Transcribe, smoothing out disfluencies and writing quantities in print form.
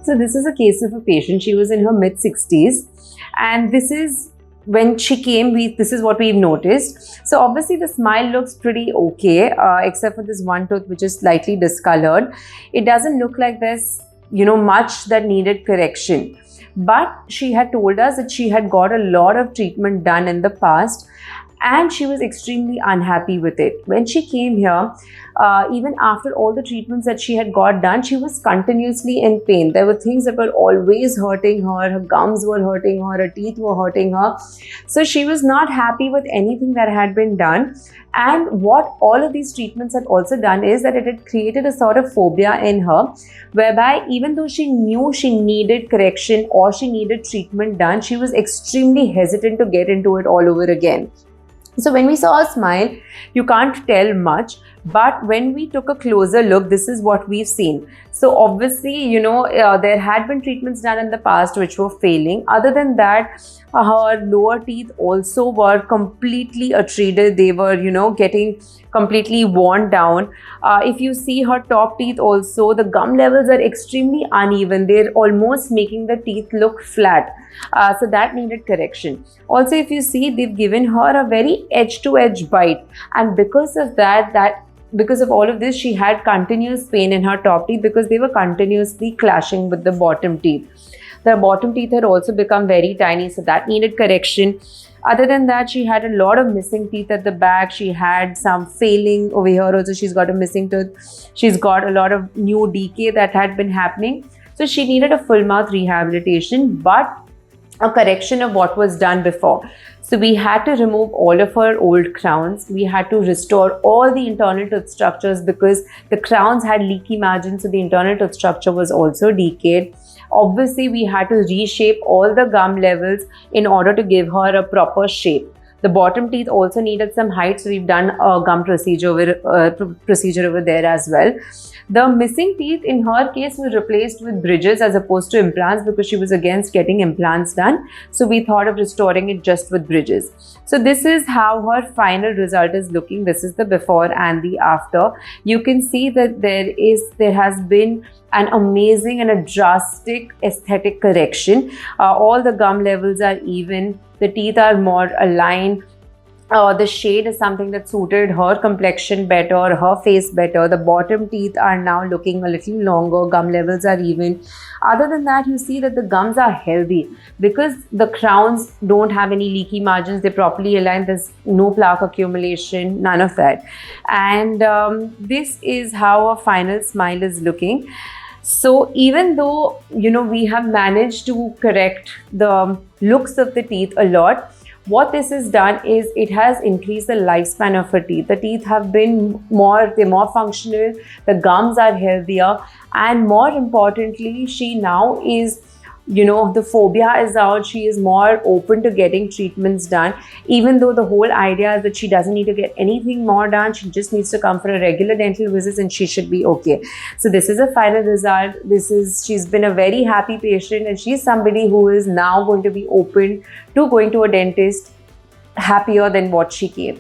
So this is a case of a patient. She was in her mid 60s, and this is when she came. This is what we've noticed. So obviously the smile looks pretty okay, except for this one tooth which is slightly discolored. It doesn't look like there's much that needed correction. But she had told us that she had got a lot of treatment done in the past, and she was extremely unhappy with it. When she came here, even after all the treatments that she had got done, she was continuously in pain. There were things that were always hurting her gums were hurting her teeth were hurting her. So she was not happy with anything that had been done. And what all of these treatments had also done is that it had created a sort of phobia in her, whereby even though she knew she needed correction or she needed treatment done, she was extremely hesitant to get into it all over again. So when we saw her smile, you can't tell much, but when we took a closer look, this is what we've seen. So obviously, there had been treatments done in the past which were failing. Other than that, her lower teeth also were completely treated. They were, getting completely worn down. If you see her top teeth also, the gum levels are extremely uneven. They're almost making the teeth look flat. So that needed correction. Also, if you see, they've given her a very edge-to-edge bite, and because of because of all of this, she had continuous pain in her top teeth because they were continuously clashing with the bottom teeth. The bottom teeth had also become very tiny, so that needed correction. Other than that, she had a lot of missing teeth at the back. She had some failing over here also. She's got a missing tooth. She's got a lot of new decay that had been happening. So she needed a full mouth rehabilitation, but a correction of what was done before. So we had to remove all of her old crowns. We had to restore all the internal tooth structures because the crowns had leaky margins, so the internal tooth structure was also decayed. Obviously, we had to reshape all the gum levels in order to give her a proper shape. The bottom teeth also needed some height, so we've done a gum procedure over there as well. The missing teeth in her case were replaced with bridges as opposed to implants because she was against getting implants done. So we thought of restoring it just with bridges. So this is how her final result is looking. This is the before and the after. You can see that there has been an amazing and a drastic aesthetic correction. All the gum levels are even. The teeth are more aligned. The shade is something that suited her complexion better, her face better. The bottom teeth are now looking a little longer. Gum levels are even. Other than that, you see that the gums are healthy because the crowns don't have any leaky margins. They're properly aligned. There's no plaque accumulation, none of that. And this is how a final smile is looking. So even though, we have managed to correct the looks of the teeth a lot, what this has done is it has increased the lifespan of her teeth. The teeth have been more functional, the gums are healthier, and more importantly, she now is, the phobia is out. She is more open to getting treatments done, even though the whole idea is that she doesn't need to get anything more done. She just needs to come for a regular dental visit and she should be okay. So this is a final result. She's been a very happy patient, and she's somebody who is now going to be open to going to a dentist happier than what she came.